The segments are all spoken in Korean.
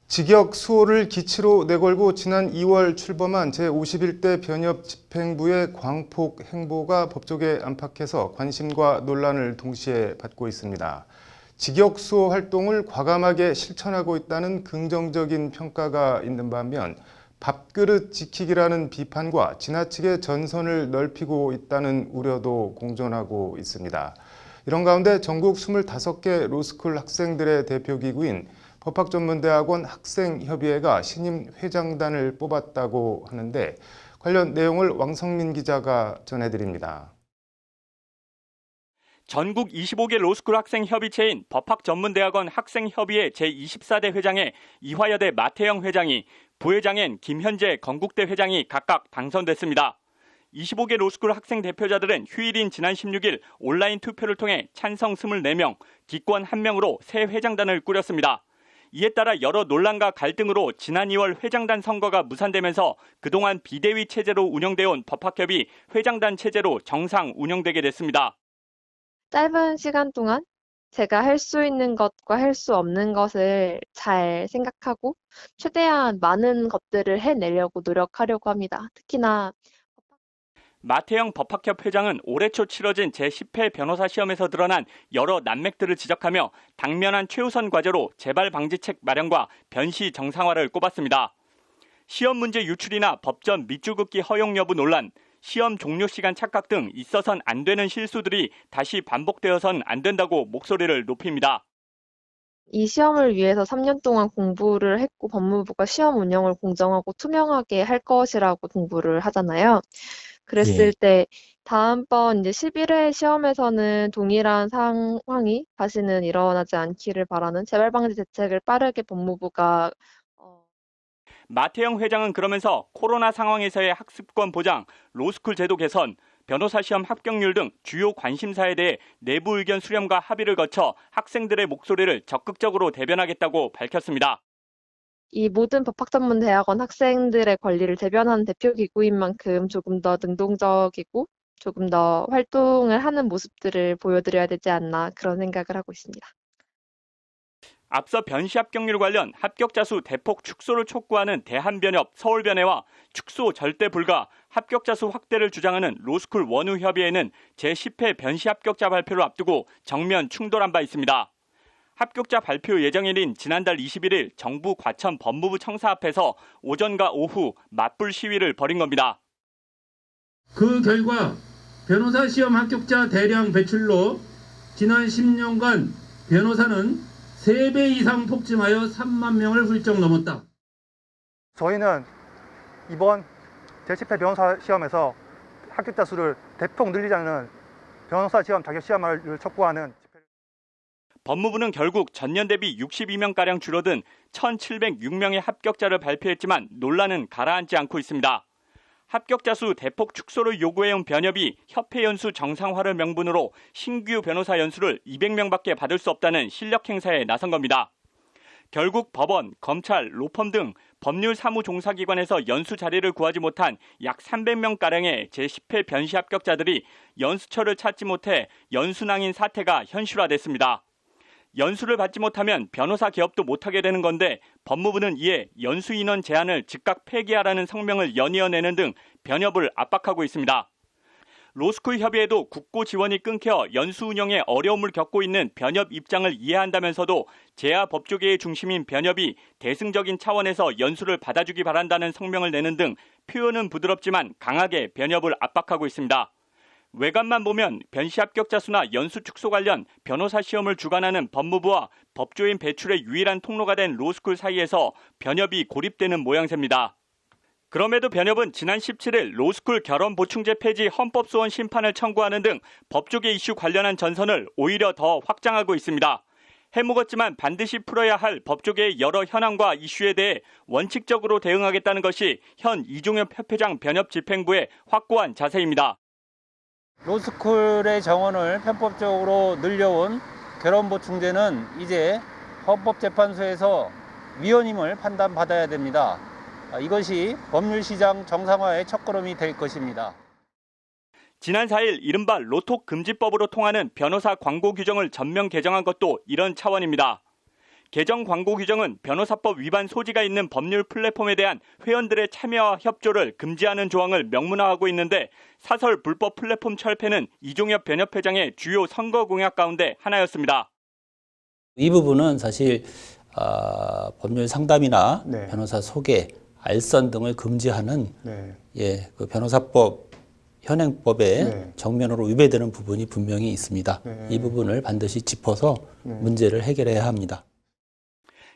직역 수호를 기치로 내걸고 지난 2월 출범한 제51대 변협 집행부의 광폭 행보가 법조계 안팎에서 관심과 논란을 동시에 받고 있습니다. 직역 수호 활동을 과감하게 실천하고 있다는 긍정적인 평가가 있는 반면 밥그릇 지키기라는 비판과 지나치게 전선을 넓히고 있다는 우려도 공존하고 있습니다. 이런 가운데 전국 25개 로스쿨 학생들의 대표기구인 법학전문대학원 학생협의회가 신임 회장단을 뽑았다고 하는데 관련 내용을 왕성민 기자가 전해드립니다. 전국 25개 로스쿨 학생협의체인 법학전문대학원 학생협의회 제24대 회장에 이화여대 마태영 회장이, 부회장엔 김현재 건국대 회장이 각각 당선됐습니다. 25개 로스쿨 학생 대표자들은 휴일인 지난 16일 온라인 투표를 통해 찬성 24명, 기권 1명으로 새 회장단을 꾸렸습니다. 이에 따라 여러 논란과 갈등으로 지난 2월 회장단 선거가 무산되면서 그동안 비대위 체제로 운영되어온 법학협이 회장단 체제로 정상 운영되게 됐습니다. 짧은 시간 동안 제가 할 수 있는 것과 할 수 없는 것을 잘 생각하고 최대한 많은 것들을 해내려고 노력하려고 합니다. 특히나 마태영 법학협 회장은 올해 초 치러진 제10회 변호사 시험에서 드러난 여러 난맥들을 지적하며 당면한 최우선 과제로 재발 방지책 마련과 변시 정상화를 꼽았습니다. 시험 문제 유출이나 법전 밑줄 긋기 허용 여부 논란, 시험 종료 시간 착각 등 있어선 안 되는 실수들이 다시 반복되어선 안 된다고 목소리를 높입니다. 이 시험을 위해서 3년 동안 공부를 했고 법무부가 시험 운영을 공정하고 투명하게 할 것이라고 공부를 하잖아요. 그랬을 때 다음번 이제 11회 시험에서는 동일한 상황이 다시는 일어나지 않기를 바라는 재발 방지 대책을 빠르게 법무부가 마태영 회장은 그러면서 코로나 상황에서의 학습권 보장, 로스쿨 제도 개선, 변호사 시험 합격률 등 주요 관심사에 대해 내부 의견 수렴과 합의를 거쳐 학생들의 목소리를 적극적으로 대변하겠다고 밝혔습니다. 이 모든 법학전문대학원 학생들의 권리를 대변하는 대표기구인 만큼 조금 더 능동적이고 조금 더 활동을 하는 모습들을 보여드려야 되지 않나 그런 생각을 하고 있습니다. 앞서 변시 합격률 관련 합격자 수 대폭 축소를 촉구하는 대한변협 서울변회와 축소 절대 불가, 합격자 수 확대를 주장하는 로스쿨 원우협의회는 제10회 변시 합격자 발표를 앞두고 정면 충돌한 바 있습니다. 합격자 발표 예정일인 지난달 21일 정부 과천 법무부 청사 앞에서 오전과 오후 맞불 시위를 벌인 겁니다. 그 결과 변호사 시험 합격자 대량 배출로 지난 10년간 변호사는 3배 이상 폭증하여 3만 명을 훌쩍 넘었다. 저희는 이번 제10회 변호사 시험에서 합격자 수를 대폭 늘리자는 변호사 시험 자격 시험을 촉구하는 법무부는 결국 전년 대비 62명가량 줄어든 1,706명의 합격자를 발표했지만 논란은 가라앉지 않고 있습니다. 합격자 수 대폭 축소를 요구해온 변협이 협회 연수 정상화를 명분으로 신규 변호사 연수를 200명밖에 받을 수 없다는 실력 행사에 나선 겁니다. 결국 법원, 검찰, 로펌 등 법률 사무 종사기관에서 연수 자리를 구하지 못한 약 300명가량의 제10회 변시 합격자들이 연수처를 찾지 못해 연수낭인 사태가 현실화됐습니다. 연수를 받지 못하면 변호사 개업도 못하게 되는 건데 법무부는 이에 연수 인원 제한을 즉각 폐기하라는 성명을 연이어 내는 등 변협을 압박하고 있습니다. 로스쿨 협의회도 국고 지원이 끊겨 연수 운영에 어려움을 겪고 있는 변협 입장을 이해한다면서도 재하 법조계의 중심인 변협이 대승적인 차원에서 연수를 받아주기 바란다는 성명을 내는 등 표현은 부드럽지만 강하게 변협을 압박하고 있습니다. 외관만 보면 변시 합격자 수나 연수 축소 관련 변호사 시험을 주관하는 법무부와 법조인 배출의 유일한 통로가 된 로스쿨 사이에서 변협이 고립되는 모양새입니다. 그럼에도 변협은 지난 17일 로스쿨 결혼 보충제 폐지 헌법소원 심판을 청구하는 등 법조계 이슈 관련한 전선을 오히려 더 확장하고 있습니다. 해묵었지만 반드시 풀어야 할 법조계의 여러 현안과 이슈에 대해 원칙적으로 대응하겠다는 것이 현 이종엽 협회장 변협 집행부의 확고한 자세입니다. 로스쿨의 정원을 편법적으로 늘려온 결혼보충제는 이제 헌법재판소에서 위헌임을 판단받아야 됩니다. 이것이 법률시장 정상화의 첫걸음이 될 것입니다. 지난 4일 이른바 로톡 금지법으로 통하는 변호사 광고 규정을 전면 개정한 것도 이런 차원입니다. 개정 광고 규정은 변호사법 위반 소지가 있는 법률 플랫폼에 대한 회원들의 참여와 협조를 금지하는 조항을 명문화하고 있는데 사설 불법 플랫폼 철폐는 이종엽 변협회장의 주요 선거 공약 가운데 하나였습니다. 이 부분은 사실 법률 상담이나 네. 변호사 소개, 알선 등을 금지하는 네. 그 변호사법 현행법에 네. 정면으로 위배되는 부분이 분명히 있습니다. 네. 이 부분을 반드시 짚어서 문제를 해결해야 합니다.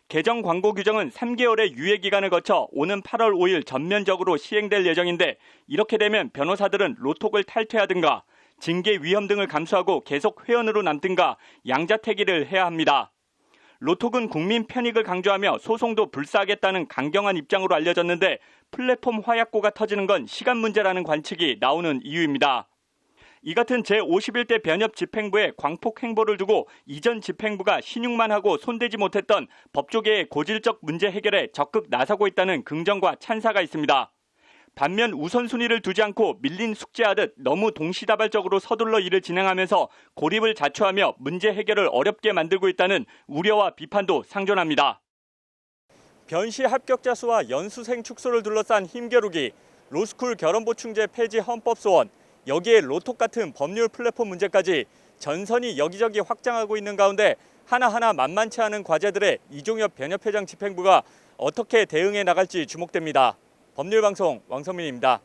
개정 광고 규정은 3개월의 유예 기간을 거쳐 오는 8월 5일 전면적으로 시행될 예정인데 이렇게 되면 변호사들은 로톡을 탈퇴하든가 징계 위험 등을 감수하고 계속 회원으로 남든가 양자택일을 해야 합니다. 로톡은 국민 편익을 강조하며 소송도 불사하겠다는 강경한 입장으로 알려졌는데 플랫폼 화약고가 터지는 건 시간 문제라는 관측이 나오는 이유입니다. 이 같은 제51대 변협 집행부의 광폭 행보를 두고 이전 집행부가 신용만 하고 손대지 못했던 법조계의 고질적 문제 해결에 적극 나서고 있다는 긍정과 찬사가 있습니다. 반면 우선순위를 두지 않고 밀린 숙제하듯 너무 동시다발적으로 서둘러 일을 진행하면서 고립을 자초하며 문제 해결을 어렵게 만들고 있다는 우려와 비판도 상존합니다. 변시 합격자 수와 연수생 축소를 둘러싼 힘겨루기, 로스쿨 결혼보충제 폐지 헌법소원, 여기에 로톡 같은 법률 플랫폼 문제까지 전선이 여기저기 확장하고 있는 가운데 하나하나 만만치 않은 과제들에 이종엽 변협회장 집행부가 어떻게 대응해 나갈지 주목됩니다. 법률방송 왕성민입니다.